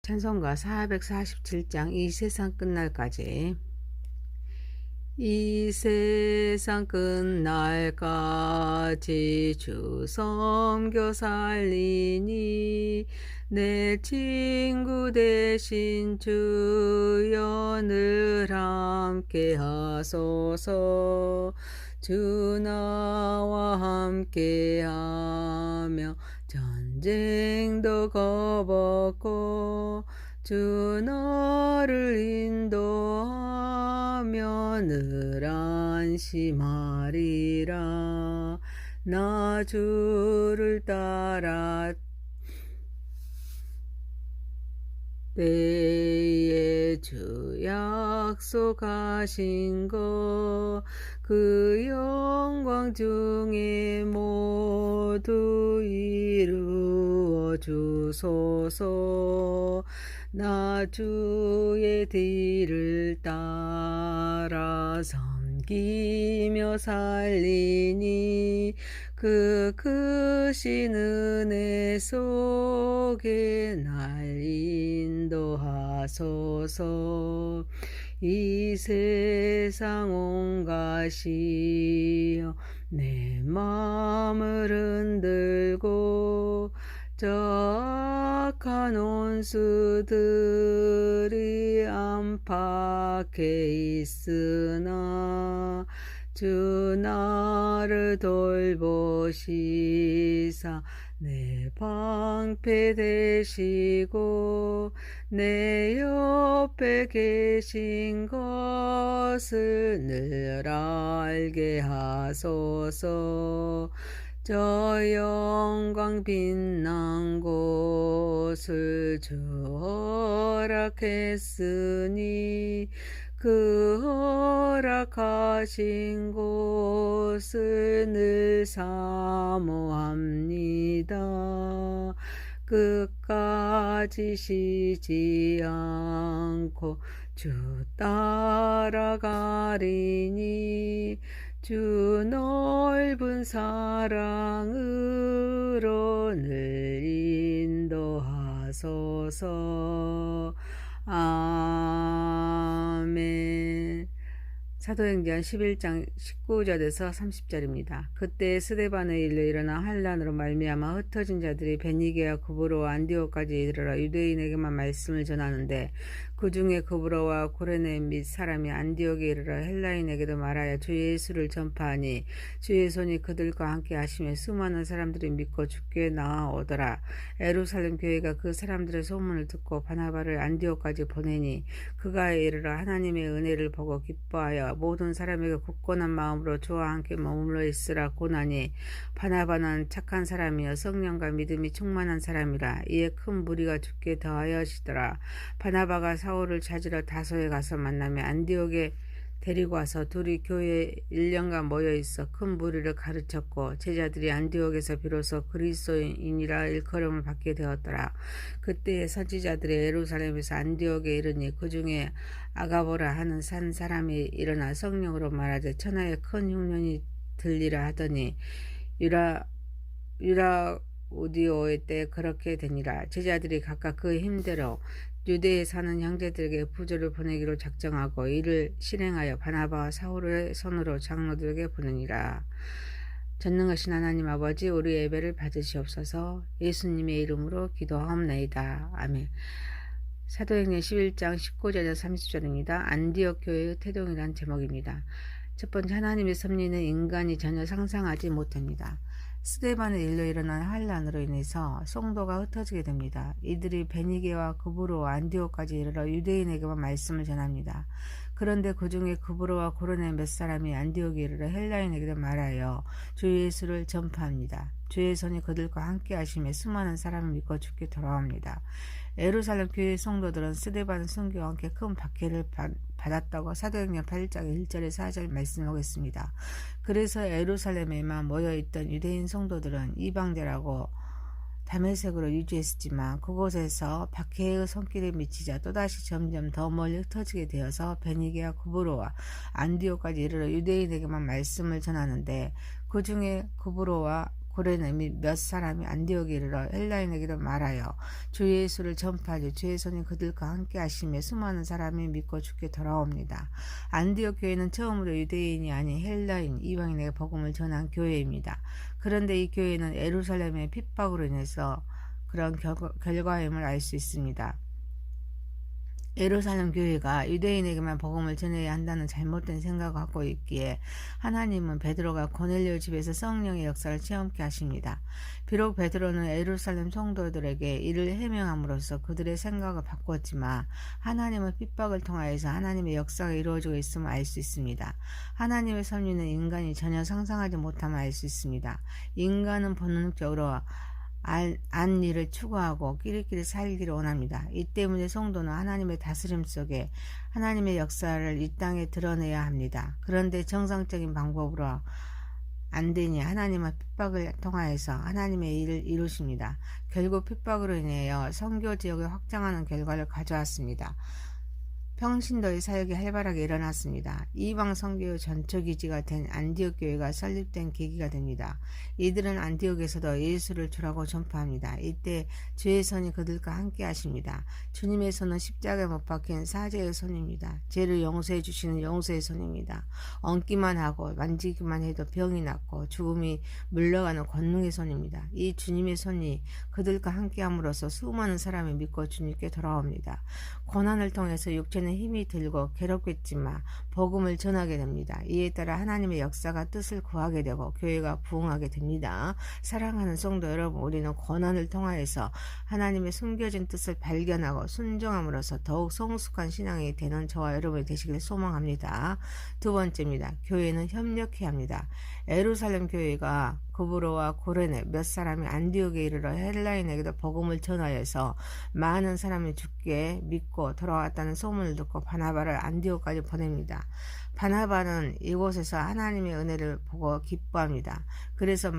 찬송가 447장 이 세상 끝날까지. 이 세상 끝날까지 주 섬겨 살리니 내 친구 되신 주여 늘 함께 하소서. 주 나와 함께 하며 전쟁도 겁없고 주 너를 인도하며 늘 안심하리라. 나 주를 따라 때에 주 약속하신 것 그 영광 중에 모두 이루어 주소서. 나 주의 뒤를 따라 섬기며 살리니 그 크신 은혜 속에 날 인도하소서. 이 세상 온 것이여 내 마음을 흔들고 저 악한 온수들이 안팎에 있으나 주 나를 돌보시사 내 방패 되시고 내 옆에 계신 것을 늘 알게 하소서. 저 영광 빛난 곳을 주 허락했으니 그 허락하신 곳을 늘 사모합니다. 끝까지 쉬지 않고 주 따라가리니 주 넓은 사랑으로 늘 인도하소서. 아멘. 사도행전 11장 19절에서 30절입니다. 그때 스데반의 일로 일어나 환란으로 말미암아 흩어진 자들이 베니게와 구브로와 안디오까지 이르러 유대인에게만 말씀을 전하는데 그 중에 구브로와 고레네 및 사람이 안디옥에 이르러 헬라인에게도 말하여 주 예수를 전파하니 주의 손이 그들과 함께 하시며 수많은 사람들이 믿고 주께 나아오더라. 예루살렘 교회가 그 사람들의 소문을 듣고 바나바를 안디옥까지 보내니 그가 이르러 하나님의 은혜를 보고 기뻐하여 모든 사람에게 굳건한 마음으로 주와 함께 머물러 있으라 고나니 바나바는 착한 사람이여 성령과 믿음이 충만한 사람이라. 이에 큰 무리가 주께 더하여지더라. 바나바가 사울을 찾으러 다소에 가서 만나며 안디옥에 데리고 와서 둘이 교회에 1년간 모여 있어 큰 무리를 가르쳤고 제자들이 안디옥에서 비로소 그리스도인이라 일컬음을 받게 되었더라. 그때의 선지자들이 예루살렘에서 안디옥에 이르니 그 중에 아가보라 하는 산 사람이 일어나 성령으로 말하되 천하에 큰 흉년이 들리라 하더니 유라우디오의 때 그렇게 되니라. 제자들이 각각 그 힘대로 유대에 사는 형제들에게 부조를 보내기로 작정하고 이를 실행하여 바나바와 사울의 손으로 장로들에게 보내니라. 전능하신 하나님 아버지, 우리 예배를 받으시옵소서. 예수님의 이름으로 기도하옵나이다. 아멘. 사도행전 11장 19절에서 30절입니다. 안디옥 교회의 태동이란 제목입니다. 첫 번째, 하나님의 섭리는 인간이 전혀 상상하지 못합니다. 스데반의 일로 일어난 환란으로 인해서 성도가 흩어지게 됩니다. 이들이 베니게와 구브로와 안디옥까지 이르러 유대인에게만 말씀을 전합니다. 그런데 그 중에 구브로와 고레네 몇 사람이 안디옥에 이르러 헬라인에게도 말하여 주 예수를 전파합니다. 주의 손이 그들과 함께 하심에 수많은 사람을 믿고 주께 돌아옵니다. 예루살렘 교회 성도들은 스데반 순교와 함께 큰 박해를 받았다고 사도행전 8장 1절에 4절 말씀하고 있습니다. 그래서 예루살렘에만 모여있던 유대인 성도들은 이방제라고 다메섹으로 유지했지만 그곳에서 박해의 손길에 미치자 또다시 점점 더 멀리 흩어지게 되어서 베니게와 구브로와 안디옥까지 이르러 유대인에게만 말씀을 전하는데 그 중에 구브로와 고레네 및 몇 사람이 안디옥에 이르러 헬라인에게도 말하여 주 예수를 전파하여 주의 손이 그들과 함께 하시며 수많은 사람이 믿고 주께 돌아옵니다. 안디옥 교회는 처음으로 유대인이 아닌 헬라인 이방인에게 복음을 전한 교회입니다. 그런데 이 교회는 예루살렘의 핍박으로 인해서 그런 결과임을 알 수 있습니다. 예루살렘 교회가 유대인에게만 복음을 전해야 한다는 잘못된 생각을 갖고 있기에 하나님은 베드로가 고넬료 집에서 성령의 역사를 체험케 하십니다. 비록 베드로는 예루살렘 성도들에게 이를 해명함으로써 그들의 생각을 바꿨지만 하나님은 핍박을 통하여서 하나님의 역사가 이루어지고 있음을 알 수 있습니다. 하나님의 섭리는 인간이 전혀 상상하지 못함을 알 수 있습니다. 인간은 본능적으로 안 일을 추구하고 끼리끼리 살기를 원합니다. 이 때문에 성도는 하나님의 다스림 속에 하나님의 역사를 이 땅에 드러내야 합니다. 그런데 정상적인 방법으로 안 되니 하나님은 핍박을 통하여서 하나님의 일을 이루십니다. 결국 핍박으로 인하여 선교 지역을 확장하는 결과를 가져왔습니다. 평신도의 사역이 활발하게 일어났습니다. 이방 선교의 전초기지가 된 안디옥 교회가 설립된 계기가 됩니다. 이들은 안디옥에서도 예수를 주라고 전파합니다. 이때 주의 손이 그들과 함께 하십니다. 주님의 손은 십자가에 못 박힌 사제의 손입니다. 죄를 용서해 주시는 용서의 손입니다. 얹기만 하고 만지기만 해도 병이 낫고 죽음이 물러가는 권능의 손입니다. 이 주님의 손이 그들과 함께 함으로써 수많은 사람이 믿고 주님께 돌아옵니다. 고난을 통해서 육체는 힘이 들고 괴롭겠지만 복음을 전하게 됩니다. 이에 따라 하나님의 역사가 뜻을 구하게 되고 교회가 부흥하게 됩니다. 사랑하는 성도 여러분, 우리는 고난을 통하여서 하나님의 숨겨진 뜻을 발견하고 순종함으로써 더욱 성숙한 신앙이 되는 저와 여러분이 되시길 소망합니다. 두 번째입니다. 교회는 협력해야 합니다. 예루살렘 교회가 구브로와 고레네 몇 사람이 안디옥에 이르러 헬라인에게도 복음을 전하여서 많은 사람이 죽게 믿고 돌아왔다는 소문을 듣고 바나바를 안디옥까지 보냅니다. 바나바는 이곳에서 하나님의 은혜를 보고 기뻐합니다. 그래서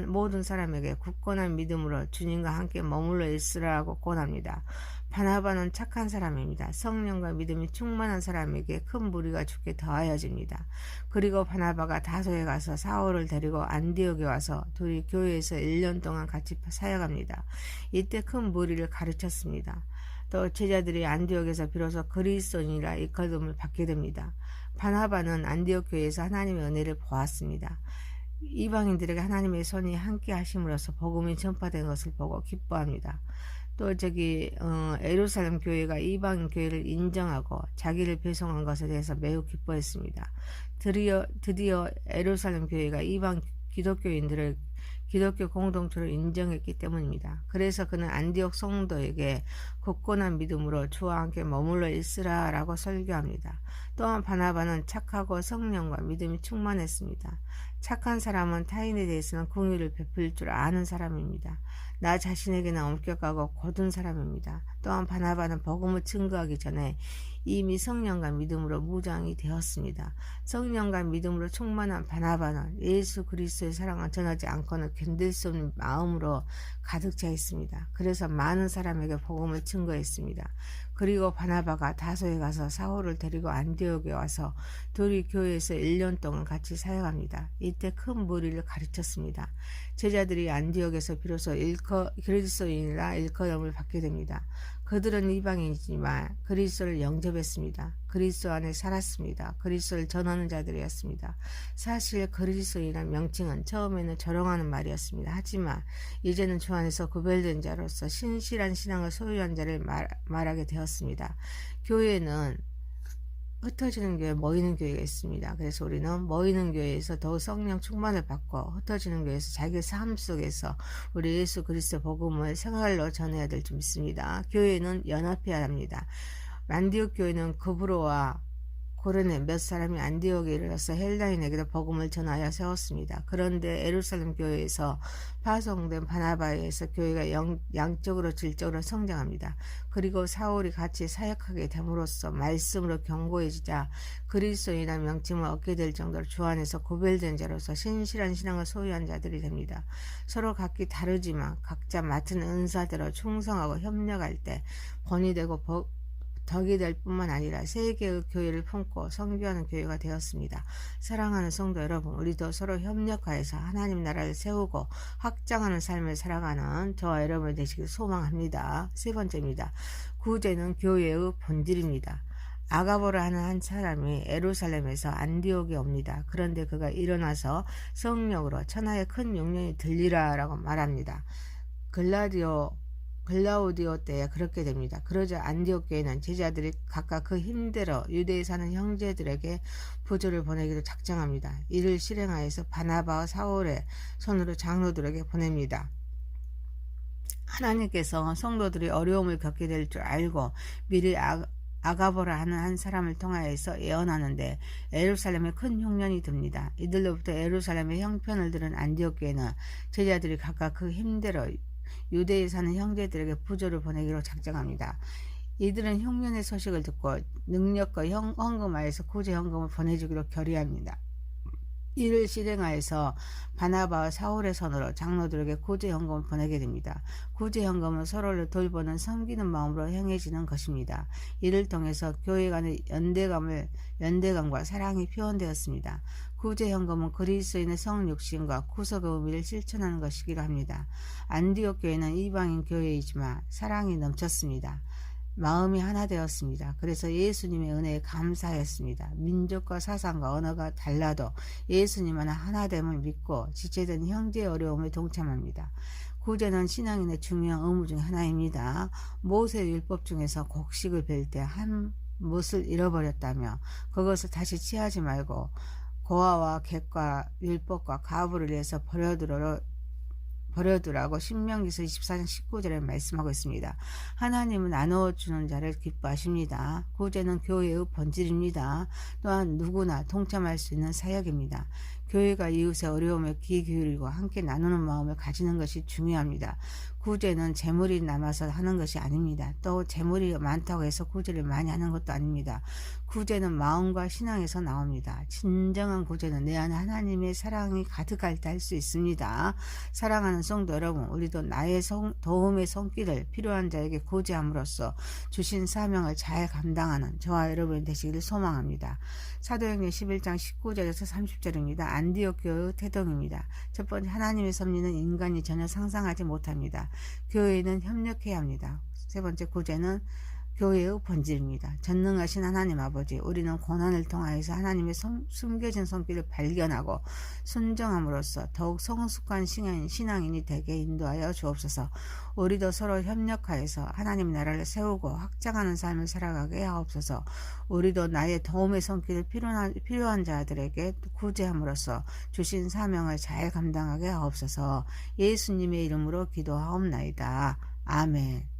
모든 사람에게 굳건한 믿음으로 주님과 함께 머물러 있으라고 권합니다. 바나바는 착한 사람입니다. 성령과 믿음이 충만한 사람에게 큰 무리가 죽게 더하여집니다. 그리고 바나바가 다소에 가서 사울을 데리고 안디옥에 와서 둘이 교회에서 1년 동안 같이 사역합니다. 이때 큰 무리를 가르쳤습니다. 또 제자들이 안디옥에서 비로소 그리스도인이라 일컬음을 받게 됩니다. 바나바는 안디옥 교회에서 하나님의 은혜를 보았습니다. 이방인들에게 하나님의 손이 함께 하심으로써 복음이 전파된 것을 보고 기뻐합니다. 또 예루살렘 교회가 이방인 교회를 인정하고 자기를 배송한 것에 대해서 매우 기뻐했습니다. 드디어 예루살렘 교회가 이방 기독교인들을 기독교 공동체로 인정했기 때문입니다. 그래서 그는 안디옥 성도에게 굳건한 믿음으로 주와 함께 머물러 있으라라고 설교합니다. 또한 바나바는 착하고 성령과 믿음이 충만했습니다. 착한 사람은 타인에 대해서는 긍휼을 베풀 줄 아는 사람입니다. 나 자신에게는 엄격하고 고든 사람입니다. 또한 바나바는 복음을 증거하기 전에 이미 성령과 믿음으로 무장이 되었습니다. 성령과 믿음으로 충만한 바나바는 예수 그리스도의 사랑을 전하지 않고는 견딜 수 없는 마음으로 가득 차 있습니다. 그래서 많은 사람에게 복음을 증거했습니다. 그리고 바나바가 다소에 가서 사울을 데리고 안디옥에 와서 둘이 교회에서 1년 동안 같이 사역합니다. 이때 큰 무리를 가르쳤습니다. 제자들이 안디옥에서 비로소 그리스도인이라 일컬음을 받게 됩니다. 그들은 이방인이지만 그리스도를 영접했습니다. 그리스도 안에 살았습니다. 그리스도를 전하는 자들이었습니다. 사실 그리스도인이라는 명칭은 처음에는 조롱하는 말이었습니다. 하지만 이제는 주 안에서 구별된 자로서 신실한 신앙을 소유한 자를 말하게 되었습니다. 교회는 흩어지는 교회, 모이는 교회가 있습니다. 그래서 우리는 모이는 교회에서 더욱 성령 충만을 받고 흩어지는 교회에서 자기 삶 속에서 우리 예수 그리스도 복음을 생활로 전해야 될 줄 믿습니다. 교회는 연합해야 합니다. 안디옥 교회는 구브로와 고레네 몇 사람이 안디옥에 이르러서 헬라인에게도 복음을 전하여 세웠습니다. 그런데 예루살렘 교회에서 파송된 바나바에 의해서 교회가 양적으로 질적으로 성장합니다. 그리고 사울이 같이 사역하게 됨으로써 말씀으로 견고해지자 그리스도인이라는 명칭을 얻게 될 정도로 주 안에서 구별된 자로서 신실한 신앙을 소유한 자들이 됩니다. 서로 각기 다르지만 각자 맡은 은사대로 충성하고 협력할 때 본이 되고 덕이 될 뿐만 아니라 세 개의 교회를 품고 성교하는 교회가 되었습니다. 사랑하는 성도 여러분, 우리도 서로 협력하여서 하나님 나라를 세우고 확장하는 삶을 살아가는 저와 여러분이 되시길 소망합니다. 세 번째입니다. 구제는 교회의 본질입니다. 아가보라 하는 한 사람이 예루살렘에서 안디옥에 옵니다. 그런데 그가 일어나서 성령으로 천하에 큰 용령이 들리라 라고 말합니다. 글라우디오 때에 그렇게 됩니다. 그러자 안디옥 교회는 제자들이 각각 그 힘대로 유대에 사는 형제들에게 부조를 보내기로 작정합니다. 이를 실행하여서 바나바와 사울의 손으로 장로들에게 보냅니다. 하나님께서 성도들이 어려움을 겪게 될 줄 알고 미리 아가보라 하는 한 사람을 통하여서 예언하는데 예루살렘에 큰 흉년이 듭니다. 이들로부터 예루살렘의 형편을 들은 안디옥 교회는 제자들이 각각 그 힘대로 유대에 사는 형제들에게 부조를 보내기로 작정합니다. 이들은 흉년의 소식을 듣고 능력과 헌금하여서 구제 헌금을 보내주기로 결의합니다. 이를 실행하여서 바나바와 사울의 손으로 장로들에게 구제 헌금을 보내게 됩니다. 구제 헌금은 서로를 돌보는 섬기는 마음으로 행해지는 것입니다. 이를 통해서 교회 간의 연대감과 사랑이 표현되었습니다. 구제 헌금은 그리스도인의 성육신과 구속의 의미를 실천하는 것이기도 합니다. 안디옥 교회는 이방인 교회이지만 사랑이 넘쳤습니다. 마음이 하나 되었습니다. 그래서 예수님의 은혜에 감사했습니다. 민족과 사상과 언어가 달라도 예수님 하나됨을 믿고 지체된 형제의 어려움에 동참합니다. 구제는 신앙인의 중요한 의무 중 하나입니다. 모세의 율법 중에서 곡식을 벨 때 한 못을 잃어버렸다며 그것을 다시 취하지 말고 고아와 객과 율법과 가부를 위해서 버려두라고 신명기서 24장 19절에 말씀하고 있습니다. 하나님은 나누어주는 자를 기뻐하십니다. 구제는 교회의 본질입니다. 또한 누구나 동참할 수 있는 사역입니다. 교회가 이웃의 어려움에 귀 기울이고 함께 나누는 마음을 가지는 것이 중요합니다. 구제는 재물이 남아서 하는 것이 아닙니다. 또 재물이 많다고 해서 구제를 많이 하는 것도 아닙니다. 구제는 마음과 신앙에서 나옵니다. 진정한 구제는 내 안에 하나님의 사랑이 가득할 때 할 수 있습니다. 사랑하는 성도 여러분, 우리도 나의 도움의 손길을 필요한 자에게 구제함으로써 주신 사명을 잘 감당하는 저와 여러분이 되시기를 소망합니다. 사도행전 11장 19절에서 30절입니다. 안디옥 교회의 태동입니다. 첫 번째, 하나님의 섭리는 인간이 전혀 상상하지 못합니다. 교회는 협력해야 합니다. 세 번째, 구제는 교회의 본질입니다. 전능하신 하나님 아버지, 우리는 고난을 통하여서 하나님의 숨겨진 손길을 발견하고 순정함으로써 더욱 성숙한 신앙인이 되게 인도하여 주옵소서. 우리도 서로 협력하여서 하나님 나라를 세우고 확장하는 삶을 살아가게 하옵소서. 우리도 나의 도움의 손길을 필요한 자들에게 구제함으로써 주신 사명을 잘 감당하게 하옵소서. 예수님의 이름으로 기도하옵나이다. 아멘.